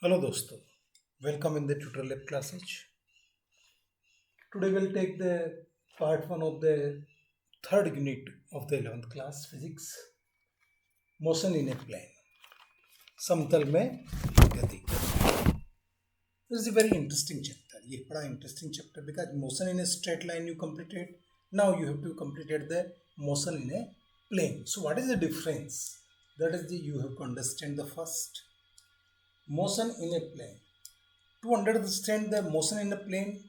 Hello दोस्तों, welcome in the Tutor Lab classes. Today we'll take the part 1 of the third unit of the 11th class physics, motion in a plane. समतल में गति. This is a very interesting chapter. ये बड़ा interesting chapter because motion in a straight line you completed. Now you have to complete the motion in a plane. So what is the difference? That is you have to understand the first motion in a plane. To understand the motion in a plane,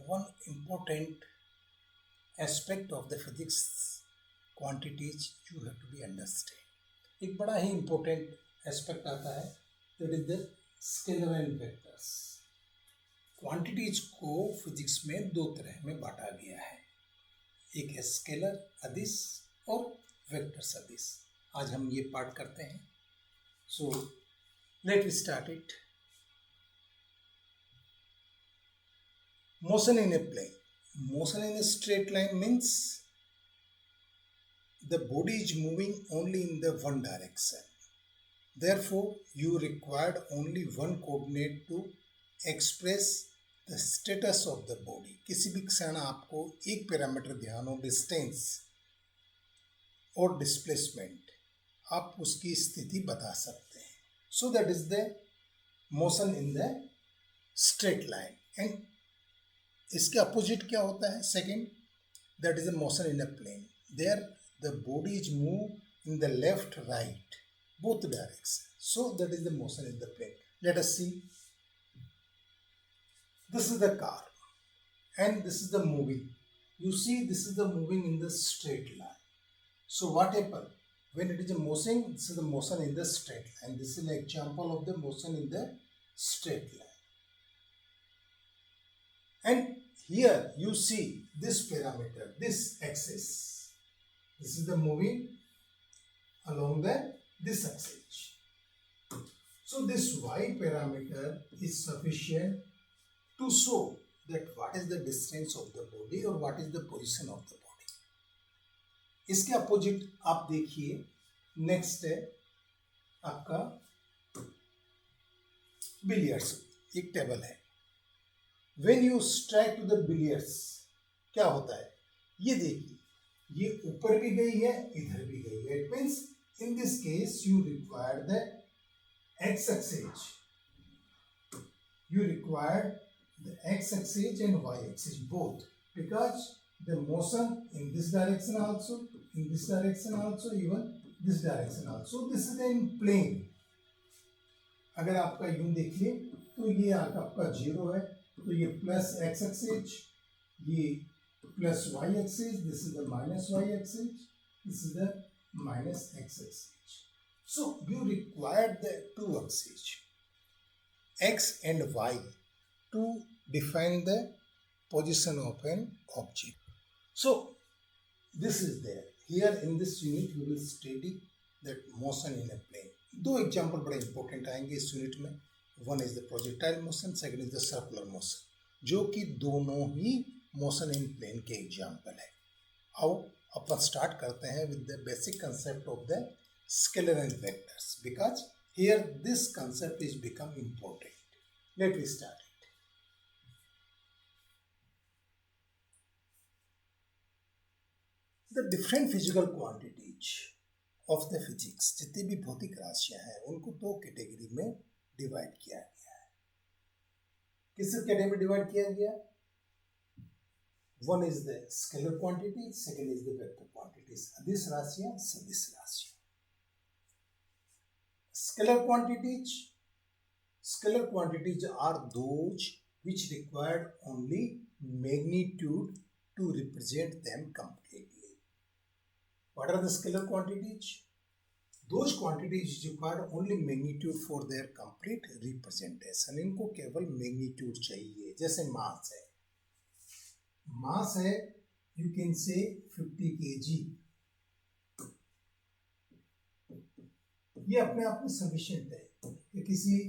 one important aspect of the physics quantities you have to be understand. एक बड़ा ही important aspect आता है, that is the scalar and vectors. Quantities को physics में दो तरह में बांटा गया है, एक है स्केलर अदिश और वेक्टर सदिश. आज हम ये पार्ट करते हैं. So let we start it. Motion in a plane. Motion in a straight line means the body is moving only in the one direction. Therefore, you required only one coordinate to express the status of the body. किसी भी क्षण आपको एक parameter ध्यान हो, distance और displacement, आप उसकी स्थिति बता सकते हैं. So that is the motion in the straight line. And इसके अपोजिट क्या होता है? Second, that is a motion in a plane. There the body is move in the left right both direction. So that is the motion in the plane. Let us see. This is the car and this is the moving. You see this is the moving in the straight line. So what happen when it is a motion? This is the motion in the straight line. This is an example of the motion in the straight line. And here you see this parameter, this axis. This is the moving along this axis. So this y parameter is sufficient to show that what is the distance of the body or what is the position of the body. इसके opposite आप देखिए, next है आपका billiards. एक table है. When you strike to the billiards, क्या होता है? ये देखिए, ये ऊपर भी गई है, इधर भी गई है. It means in this case you require the x-axis. You require the x-axis and y-axis both, because the motion in this direction also, in this direction also, even this direction also. This is in plane. अगर आपका यूं देखिए तो ये आपका zero है, तो ये प्लस एक्स एक्सिस, ये plus Y axis, this is the minus Y axis, this is the minus X axis. So you required the two axis X and Y to define the position of an object. So this is there. Here in this unit you will study that motion in a plane. दो example बड़े important आएंगे इस unit में. One is the projectile motion, second is the circular motion, जो कि दोनों ही motion in plane के एग्जाम्पल है. आओ अपन स्टार्ट करते हैं with the basic concept of the scalar and vectors, because here this concept is become important. Let we start it. The different physical quantities of the physics, जितनी भी भौतिक राशियां हैं उनको दो कैटेगरी में डिवाइड किया गया है. किस कैटेगरी में डिवाइड किया गया? One is the scalar quantity, second is the vector quantities. अदिश राशियां, सदिश राशियां. Scalar quantities are those which required only magnitude to represent them completely. What are the scalar quantities? Those quantities required only magnitude for their complete representation. इनको केवल magnitude चाहिए. जैसे मास है, मास है यू कैन से 50 kg. ये अपने आप में सफिशिएंट है कि किसी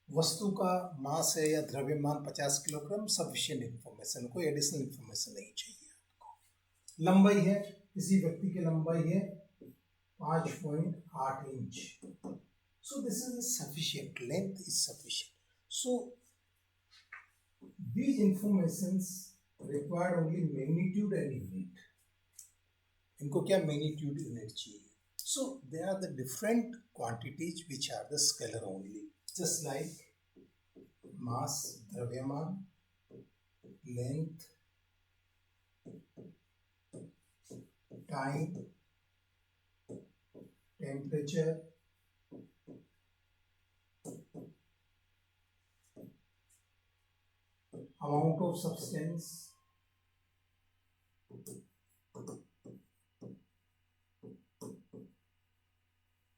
वस्तु का मास है या द्रव्यमान 50 किलोग्राम, सफिशिएंट इंफॉर्मेशन, कोई एडिशनल इंफॉर्मेशन नहीं चाहिए आपको. लंबाई है, किसी व्यक्ति की लंबाई है 5.8 inch. So this is sufficient, length is sufficient. So these informations require only magnitude and unit. इनको क्या magnitude unit चाहिए. So they are the different quantities which are the scalar only, just like mass, द्रव्यमान, length, time, temperature, amount of substance,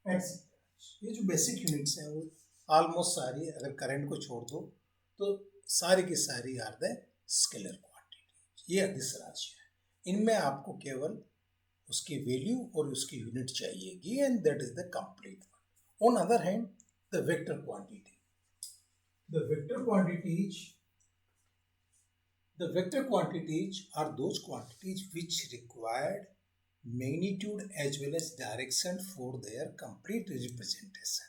etc. ये जो basic units हैं वो almost सारी, अगर करंट को छोड़ दो तो सारी की सारी आर द स्केलर क्वांटिटी. ये अदिश राशि है. इनमें आपको केवल उसकी वैल्यू और उसकी यूनिट चाहिएगी, and that is the complete one. On other hand the vector quantity, the vector quantities are those quantities which required magnitude as well as direction for their complete representation.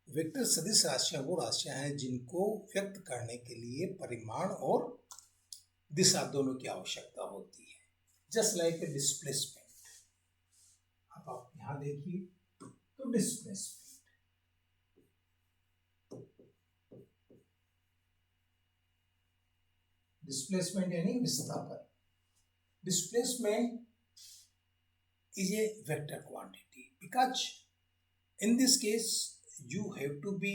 Vector सदिश राशियां वो राशियां हैं जिनको व्यक्त करने के लिए परिमाण और दिशा दोनों की आवश्यकता होती है. Just like a displacement. अब आप यहां देखिए तो डिस्प्लेसमेंट यानी विस्थापन. Displacement is a vector quantity because in this case you have to be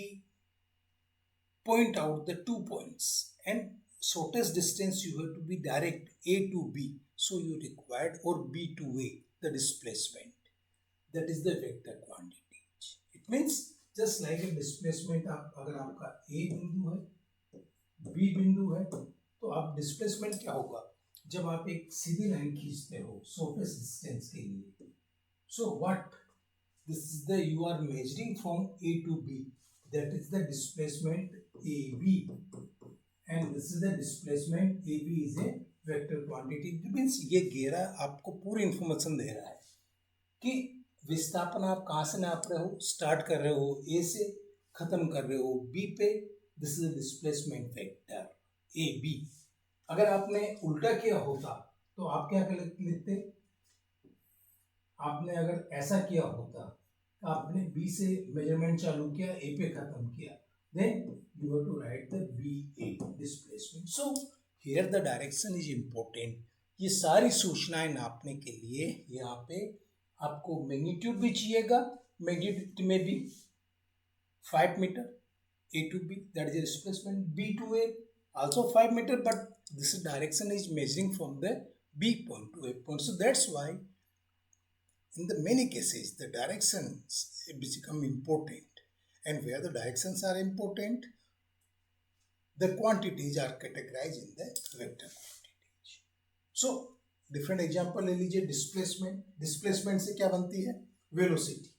point out the 2 points and shortest distance you have to be direct A to B, so you required or B to A the displacement. That is the vector quantity. It means just like a displacement, आप अगर आपका A बिंदु है B बिंदु है तो आप displacement क्या होगा जब आप एक सीधी लाइन खींचते हो शॉर्टेस्ट डिस्टेंस के लिए. So what this is the you are measuring from A to B, that is the displacement A B, and this is the displacement A B is a vector quantity. Means ये घेरा आपको पूरी information दे रहा है कि विस्थापन आप कहाँ से नाप रहे हो. स्टार्ट कर रहे हो ए से, खत्म कर रहे हो बी पे. This is the displacement vector A B. अगर आपने उल्टा किया होता तो आप क्या लिखते. आपने अगर ऐसा किया होता, आपने बी से मेजरमेंट चालू किया, ए पे खत्म किया, then you have to write the B A displacement. So here the direction is important. ये सारी सूचनाएं नापने के लिए यहाँ पे आपको मैग्नीट्यूड भी चाहिएगा. मैग्नीट्यूड में भी 5 metre A to B, that is the displacement. B to A also 5 meter, but this direction is measuring from the B point to A point. So that's why in the many cases the directions become important, and where the directions are important, the quantities are categorized in the vector quantities. So different example ले लीजिए. Displacement से क्या बनती है velocity.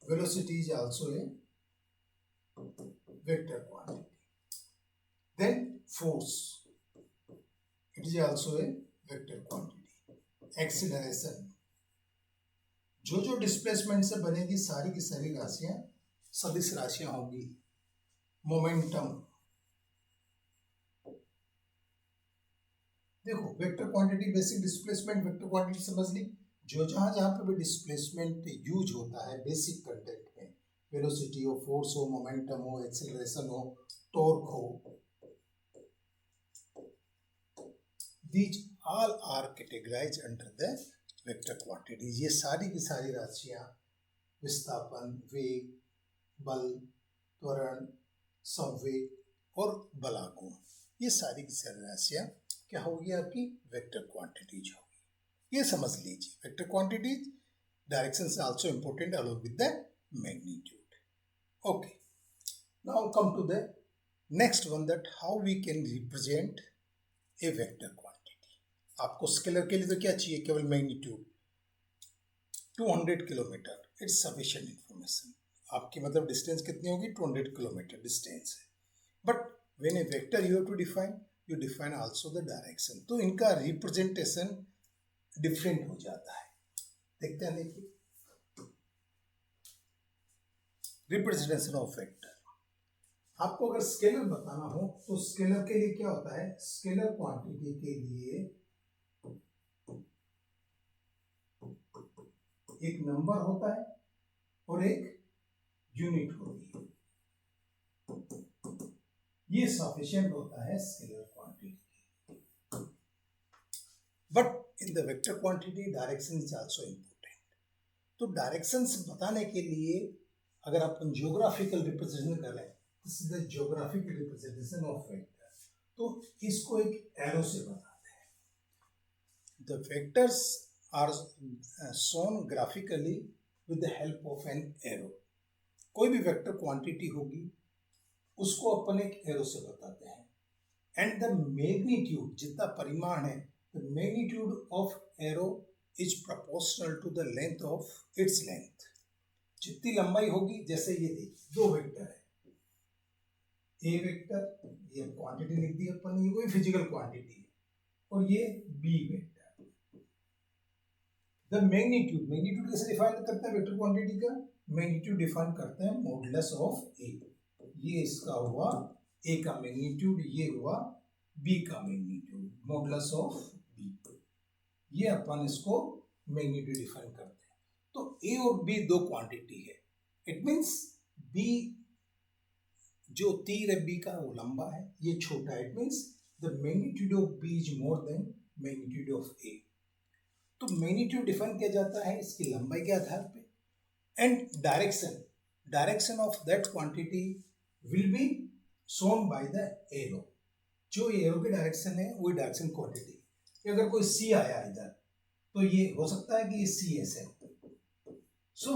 Velocity is also a vector quantity. Then force, it is also a vector quantity. Acceleration, जो displacement से बनेगी सारी की सारी राशियां सदिश राशियां होगी. मोमेंटम, देखो vector quantity, basic displacement vector quantity समझ ली. जो जहां पे भी डिस्प्लेसमेंट यूज होता है बेसिक कंटेंट में, वेलोसिटी हो, फोर्स हो, मोमेंटम हो, एक्सेलरेशन हो, टॉर्क हो, these all are categorized under the vector quantities. ये सारी की सारी राशियां विस्थापन, वेग, बल, त्वरण, संवेग और बलागुण, ये सारी की सारी राशियां क्या होगी आपकी वेक्टर क्वांटिटीज होगी. ये समझ लीजिए. Vector quantities direction is also important along with the magnitude. Okay, now come to the next one, that how we can represent a vector quantity. आपको स्केलर के लिए तो क्या चाहिए, केवल magnitude. 200 kilometre it's sufficient information. आपकी मतलब distance कितनी होगी, 200 किलोमीटर डिस्टेंस है. But when a vector you have to define, you define also the direction. तो इनका रिप्रेजेंटेशन डिफरेंट हो जाता है. देखते हैं, देखिए रिप्रेजेंटेशन ऑफ वेक्टर। आपको अगर स्केलर बताना हो तो स्केलर के लिए क्या होता है, स्केलर क्वांटिटी के लिए एक नंबर होता है और एक यूनिट होती है, ये सफिशिएंट होता है scalar quantity. But in the vector quantity direction is also important. तो डायरेक्शंस बताने के लिए अगर अपन ज्योग्राफिकल रिप्रेजेंटेशन करें, this is the geographical representation of vector, तो इसको एक एरो से बताते हैं। The vectors are shown graphically with the help of an arrow. कोई भी वेक्टर क्वांटिटी होगी उसको अपन एक एरो से बताते हैं। एंड द मैग्नीट्यूड, जितना परिमाण है, the magnitude of arrow is proportional to the length of its length. जितनी लंबाई होगी, जैसे ये देखिए दो वेक्टर है, ए वेक्टर, ये क्वांटिटी लिख दी अपन, ये कोई फिजिकल क्वांटिटी है, और ये B vector. The magnitude, magnitude कैसे डिफाइन करते हैं वेक्टर क्वांटिटी का, मैग्नीट्यूड डिफाइन करते हैं मॉडुलस ऑफ ए। ये इसका हुआ ए का मैग्नीट्यूड, ये हुआ बी का मैग्नीट्यूड, मॉडुलस ऑफ बी। ये अपन इसको मैग्नीट्यूड डिफाइन करते हैं। तो ए और बी दो क्वांटिटी है, इट मींस बी जो तीर है बी का वो लंबा है, ये छोटा है, it means the magnitude of B is more than magnitude of A. तो मैग्नीट्यूड डिफाइन किया जाता है इसकी लंबाई के आधार पे। And direction of that quantity will be shown by the arrow. जो एरो की डायरेक्शन है वही डायरेक्शन क्वांटिटी। अगर कोई सी आया इधर तो ये हो सकता है कि ये सी ऐसे हो, सो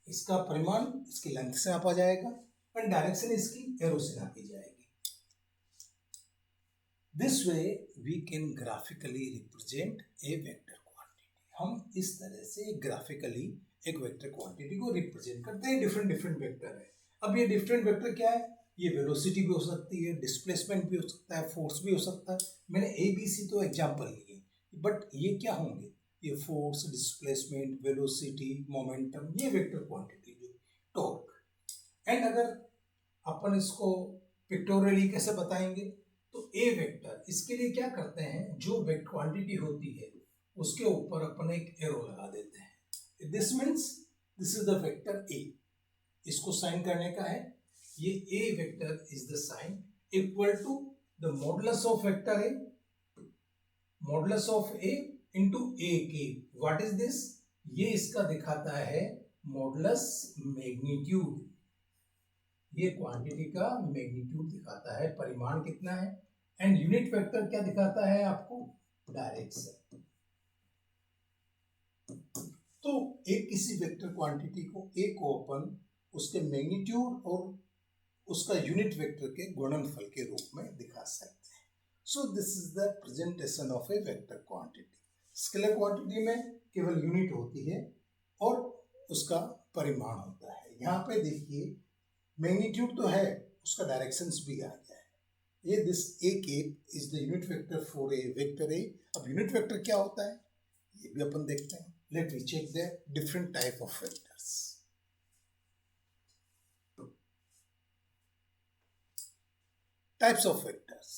इसका परिमाण इसकी लेंथ से नापा जाएगा और डायरेक्शन इसकी एरो से नापी जाएगी। This way we can graphically represent a vector quantity. हम इस तरह से ग्राफिकली एक वेक्टर क्वांटिटी को रिप्रेजेंट करते हैं। डिफरेंट डिफरेंट वेक्टर है। अब ये डिफरेंट वेक्टर क्या है, ये वेलोसिटी भी हो सकती है, डिस्प्लेसमेंट भी हो सकता है, फोर्स भी हो सकता है। मैंने ए बी सी तो एग्जाम्पल लिए, बट ये क्या होंगे, ये फोर्स, डिस्प्लेसमेंट, वेलोसिटी, मोमेंटम, ये वेक्टर क्वांटिटी जो टॉर्क। एंड अगर अपन इसको पिक्टोरियली कैसे बताएंगे, तो ए वेक्टर, इसके लिए क्या करते हैं, जो वेक्टर क्वांटिटी होती है उसके ऊपर अपन एक एरो लगा देते हैं। This means this is the vector A, इसको साइन करने का है, ये A vector is the sign equal to the modulus of vector A, modulus of A into A के। व्हाट इज दिस, ये इसका दिखाता है मॉडुलस मैग्नीट्यूड, ये क्वांटिटी का मैग्नीट्यूड दिखाता है, परिमाण कितना है। एंड यूनिट वेक्टर क्या दिखाता है आपको, डायरेक्शन। तो एक किसी वेक्टर क्वांटिटी को ए को अपन उसके मैग्नीट्यूड और उसका यूनिट वेक्टर के गुणनफल के रूप में दिखा सकते हैं। सो this is the presentation of A vector quantity. Scalar quantity में केवल यूनिट होती है और उसका परिमाण होता है। यहाँ पे देखिए मैग्नीट्यूड तो है, उसका डायरेक्शंस भी आ गया है। ये दिस ए के is the unit vector for a vector A. अब यूनिट वेक्टर क्या होता है ये भी अपन देखते हैं। Let we check the different type of vectors. Types of vectors,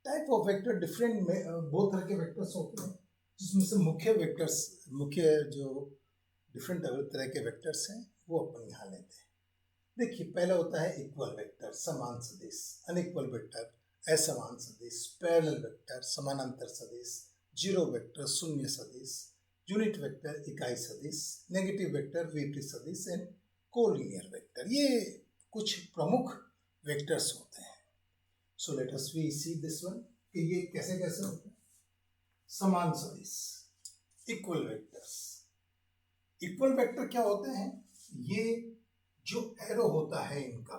type of vector different बहुत तरह के वेक्टर्स होते हैं, जिसमें से मुख्य जो डिफरेंट तरह के वेक्टर्स हैं वो अपन यहाँ लेते हैं। देखिए पहला होता है इक्वल वेक्टर, समान सदिश, अनइक्वल वेक्टर, असमान सदिश, पैरेलल वेक्टर, समानांतर सदिश, जीरो वेक्टर, शून्य सदिश, यूनिट वेक्टर, इकाई सदिश, नेगेटिव वेक्टर, विपरीत सदिश एंड कोलिनियर वेक्टर। ये कुछ प्रमुख वेक्टर्स होते हैं। So let us we see this one कि ये कैसे कैसे होते हैं। समान सदिश, इक्वल वेक्टर्स। इक्वल वेक्टर क्या होते हैं, ये जो एरो होता है इनका,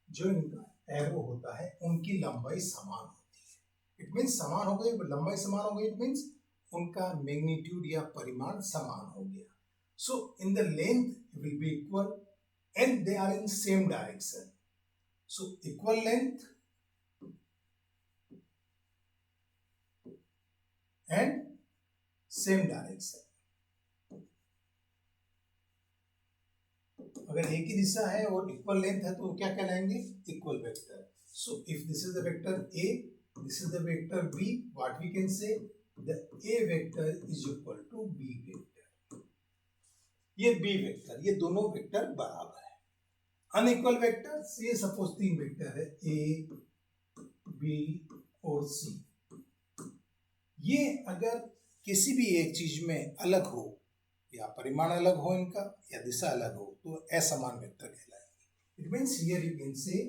जो इनका एरो होता है उनकी लंबाई समान होती है। इट मीन्स समान हो गई, लंबाई समान हो गई, इट मीन्स उनका मैग्नीट्यूड या परिमाण समान हो गया। So in the length will be equal and they are in same direction. So equal length and same direction. अगर एक ही दिशा है और इक्वल लेंथ है तो वो क्या कहलाएंगे, equal vector. So if this is the vector A, this is the vector B, what we can say, the A vector is equal to B vector. ये B वेक्टर, ये दोनों वेक्टर बराबर है. अनइक्वल वेक्टर, ये suppose तीन vector है A, B और C. ये अगर किसी भी एक चीज में अलग हो, या परिमाण अलग हो इनका, या दिशा अलग हो, तो असमान वेक्टर कहलाएंगे. It means here you can say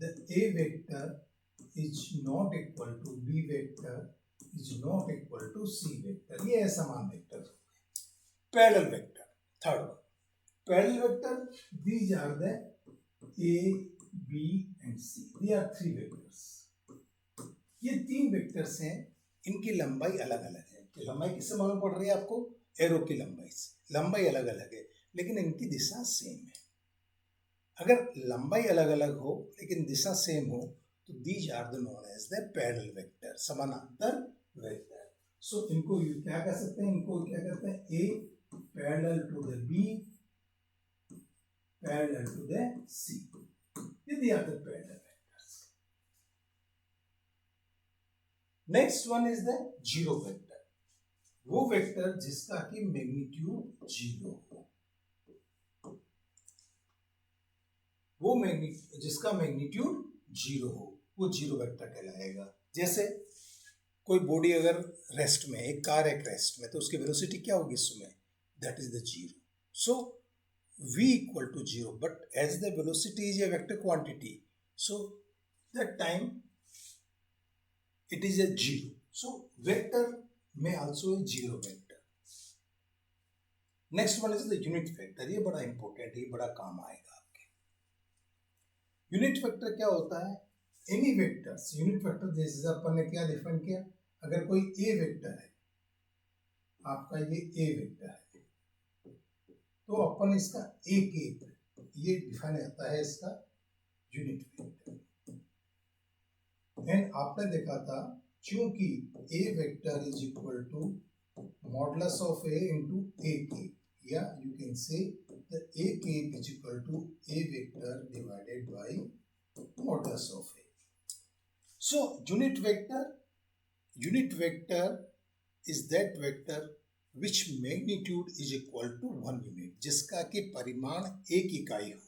the A vector is not equal to B vector is not equal to C vector. ये असमान वेक्टर हो गए. Parallel vector, third one. Parallel vector, these are the A, B and C. They are three vectors. ये तीन vectors हैं, इनकी लंबाई अलग अलग है. तो लंबाई किससे मालूम पड़ रही है आपको, एरो की लंबाई से. लंबाई अलग अलग है लेकिन इनकी दिशा सेम है. अगर लंबाई अलग अलग हो लेकिन दिशा सेम हो तो these are the known as the parallel vector, समानांतर वेक्टर. सो इनको क्या कह सकते हैं, इनको क्या कहते हैं, A parallel to the B parallel to the C. These are the parallel vectors. Next one is the zero vector. वो वेक्टर जिसका कि मैग्नीट्यूड जीरो हो, वो जिसका मैग्नीट्यूड जीरो हो, वो जीरो वेक्टर कहलाएगा. जैसे कोई बॉडी अगर रेस्ट में, एक कार एक रेस्ट में, तो उसकी वेलोसिटी क्या होगी इस समय, that is the zero. So v equal to zero, but as the velocity is a vector quantity, so that time it is a zero. So vector में also a zero vector. Next one is the unit vector. ये बड़ा important है, ये बड़ा काम आएगा आपके. Unit vector क्या होता है, एनी वेक्टर्स. यूनिट वेक्टर जैसे अपन ने क्या डिफाइन किया, अगर कोई ए वेक्टर है, आपका ये ए वेक्टर है, तो अपन इसका एक ये डिफाइन आता है इसका यूनिट वेक्टर. एंड आपने देखा था, क्योंकि A vector is equal to modulus of A into A के, या you can say the A के is equal to A vector divided by modulus of A. So unit vector is that vector which magnitude is equal to 1 unit, जिसका कि परिमाण एक इकाई हो,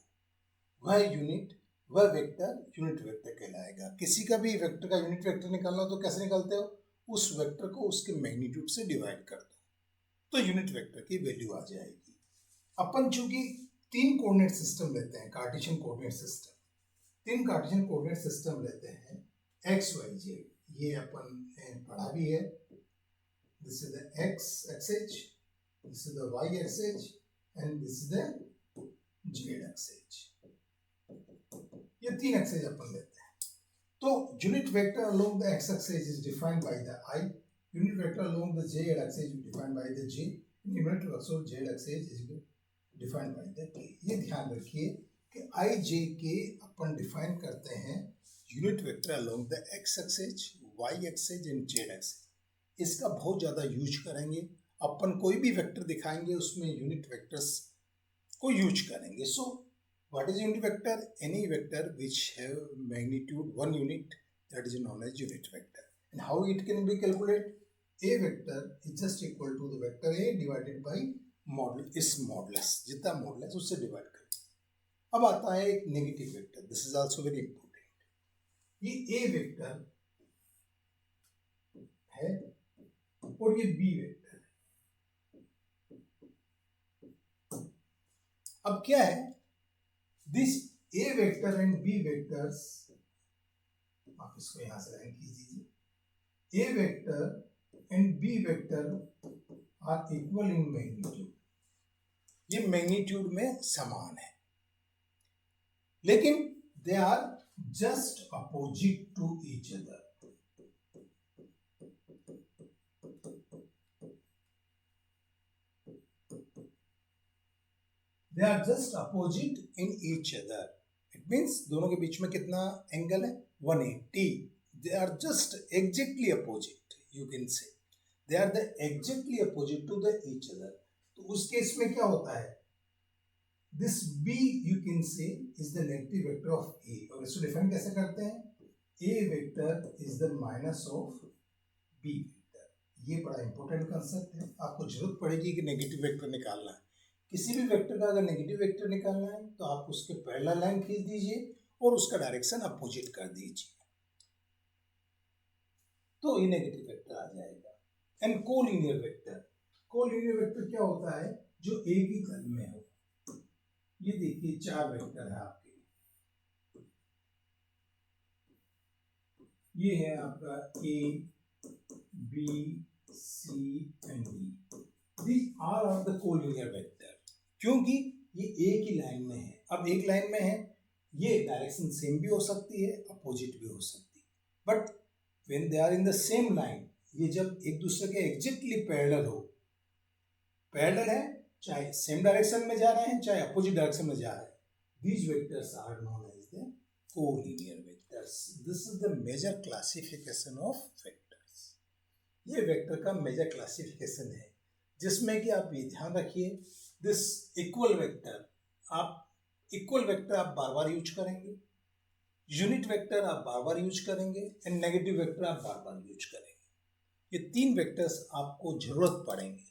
वह यूनिट, वह वेक्टर यूनिट वेक्टर कहलाएगा. किसी का भी वेक्टर का यूनिट वेक्टर निकालना हो तो कैसे निकालते हो, उस वेक्टर को उसके मैग्नीट्यूड से डिवाइड कर दो, तो यूनिट वेक्टर की वैल्यू आ जाएगी. अपन चूंकि तीन कोऑर्डिनेट सिस्टम लेते हैं, कार्टेशियन कोऑर्डिनेट सिस्टम, तीन कार्टेशियन कोऑर्डिनेट सिस्टम लेते हैं, एक्स वाई जेड. ये अपन पढ़ा भी है. This is the X axes, this is the Y axes and this is the Z axes. ये तीन एक्सेज अपन लेते हैं. तो unit vector along the X axes is defined by the I, unit vector along the Z axes is defined by the J, unit vector Z axes is defined by the K. ये ध्यान रखिए कि आई जे के अपन define करते हैं unit vector along the X axes, Y axes and Z axes. इसका बहुत ज़्यादा यूज करेंगे अपन. कोई भी वेक्टर दिखाएंगे उसमें यूनिट वेक्टर्स को यूज करेंगे. So what is unit vector, any vector which have magnitude 1 unit, that is known as unit vector. And how it can be calculate, A vector is just equal to the vector A divided by model इस modulus, जितना modulus उससे divide करें. अब आता है एक negative vector. This is also very important. ये A vector है और ये बी वेक्टर है. अब क्या है, this A vector and B vectors, आप इसको यहां से लाइन कीजिए. A vector and B vector are equal in magnitude. ये मैग्नीट्यूड में समान है, लेकिन they are just opposite to each other. They are just opposite in each other. It means दोनों के बीच में कितना एंगल है, 180. They are just exactly opposite. You can say they are the exactly opposite to the each other. तो उस case में क्या होता है, this B you can say is the negative vector of A, और इसको डिफाइन कैसे करते हैं, A vector is the minus of B vector. ये बड़ा इंपॉर्टेंट कंसेप्ट है, आपको जरूरत पड़ेगी कि नेगेटिव वेक्टर निकालना है। किसी भी वेक्टर का अगर नेगेटिव वेक्टर निकालना है तो आप उसके पैरेलल लाइन खींच दीजिए और उसका डायरेक्शन अपोजिट कर दीजिए, तो ये नेगेटिव वेक्टर आ जाएगा। And collinear vector, collinear vector क्या होता है, जो एक ही तल में हो। ये देखिए 4 वेक्टर है आपके, ये है आपका A B C and D, these are the collinear vector, क्योंकि ये एक ही लाइन में है। अब एक लाइन में है, ये डायरेक्शन सेम भी हो सकती है, अपोजिट भी हो सकती है, but when they are in the same line, ये जब एक दूसरे के एग्जैक्टली पैरेलल हो, पैरेलल है चाहे सेम डायरेक्शन में जा रहे हैं चाहे अपोजिट डायरेक्शन में जा रहे हैं, these vectors are known as the collinear vectors. This is the major classification of vectors. ये वेक्टर का मेजर क्लासिफिकेशन है, जिसमें कि आप ये ध्यान रखिए, दिस इक्वल वेक्टर, आप इक्वल वेक्टर आप बार बार यूज करेंगे, यूनिट वेक्टर आप बार बार यूज करेंगे, एंड नेगेटिव वेक्टर आप बार बार यूज करेंगे। ये 3 वेक्टर्स आपको जरूरत पड़ेंगे।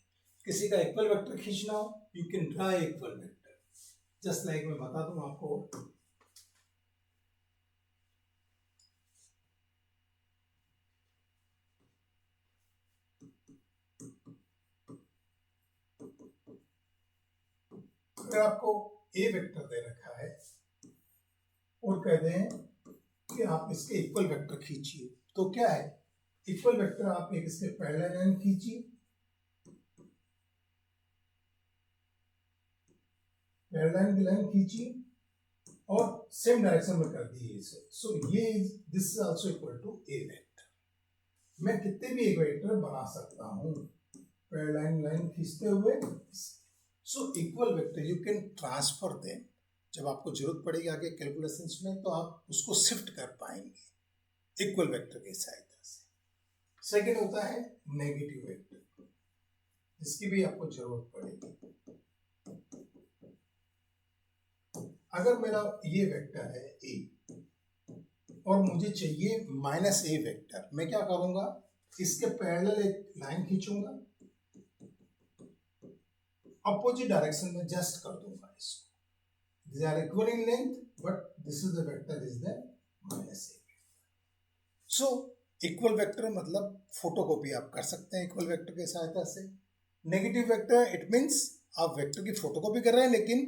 किसी का इक्वल वेक्टर खींचना हो, you can draw equal vector, just like मैं बता दूं आपको, अगर आपको ए वेक्टर दे रखा है और कहते हैं कि आप इसके इक्वल वेक्टर खींचिए, तो क्या है, इक्वल वेक्टर आप एक इसके पैरेलल लाइन खींचिए, पैरेलल लाइन खींचिए और सेम डायरेक्शन में कर दीजिए इसे। सो ये this is also equal to A vector. मैं कितने भी एक वेक्टर बना सकता हूं पैरेलल लाइन खींचते हुए। So equal vector you can transfer them, जब आपको जरूरत पड़ेगी आगे कैलकुलेशंस में तो आप उसको शिफ्ट कर पाएंगे इक्वल वेक्टर की सहायता से। सेकेंड होता है नेगेटिव वेक्टर, जिसकी भी आपको जरूरत पड़ेगी। अगर मेरा ये वेक्टर है ए और मुझे चाहिए माइनस ए वेक्टर, मैं क्या करूंगा, इसके पैरेलल एक लाइन खींचूंगा, अपोजिट डायरेक्शन में जस्ट कर दूंगा इसको। They are equal in length, but this is the vector is the minus a. So equal vector मतलब फोटोकॉपी आप कर सकते हैं इक्वल वेक्टर की सहायता से। नेगेटिव वेक्टर इट मींस आप वेक्टर की फोटोकॉपी कर रहे हैं लेकिन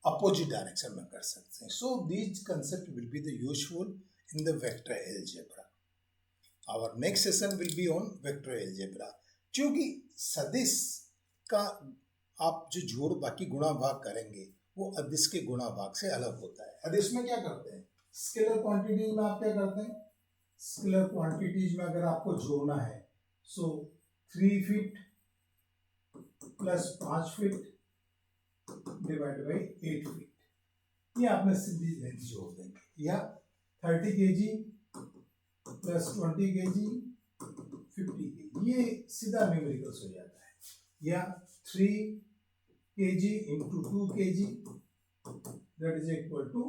अपोजिट डायरेक्शन में कर सकते हैं। So these concept will be the useful in the vector algebra. Our next session will be on vector algebra. क्योंकि सदिश का आप जो जोड़ बाकी गुणा भाग करेंगे वो अदिश के गुणा भाग से अलग होता है। अदिश में क्या करते हैं, स्केलर क्वांटिटीज में आप क्या करते हैं, स्केलर क्वांटिटीज में अगर आपको जोड़ना है, सो 3 feet plus 5 feet divide by 8 feet, ये आपने सीधी लेंथ जोड़ देंगे, या 30 kg प्लस 20 kg 50 kg, ये सीधा न्यूमेरिकल्स हो जाता है, या 3 kg into 2 kg that is equal to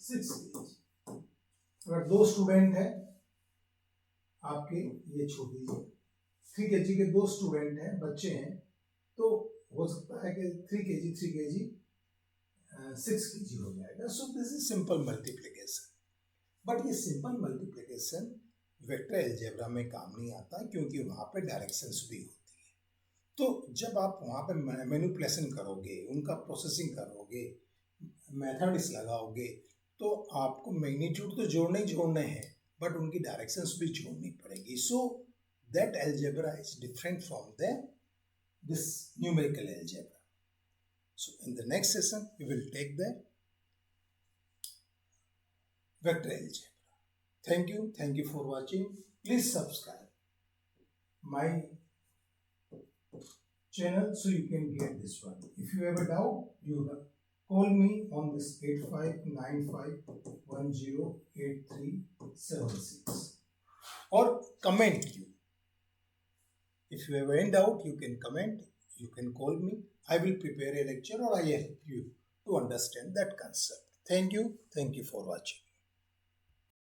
6 kg। अगर 2 स्टूडेंट है आपके, ये छोड़ दीजिए, 3 kg के 2 स्टूडेंट हैं, बच्चे हैं, तो हो सकता है कि 3 kg 6 kg हो जाएगा। सो this is simple multiplication, but ये सिंपल मल्टीप्लिकेशन वेक्टर अलजेब्रा में काम नहीं आता क्योंकि वहाँ पे डायरेक्शंस भी होती है। तो जब आप वहाँ पे मैनिपुलेशन करोगे, उनका प्रोसेसिंग करोगे, मैथड्स लगाओगे, तो आपको मैग्नीट्यूड तो जोड़ने ही जोड़ने हैं बट उनकी डायरेक्शंस भी जोड़नी पड़ेगी। So that algebra is different from the this numerical algebra. So in the next session we will take the vector algebra. Thank you for watching. Please subscribe my channel so you can get this one. If you have a doubt, you call me on this 8595108376 or comment you. If you have any doubt, you can comment, you can call me. I will prepare a lecture or I help you to understand that concept. Thank you for watching.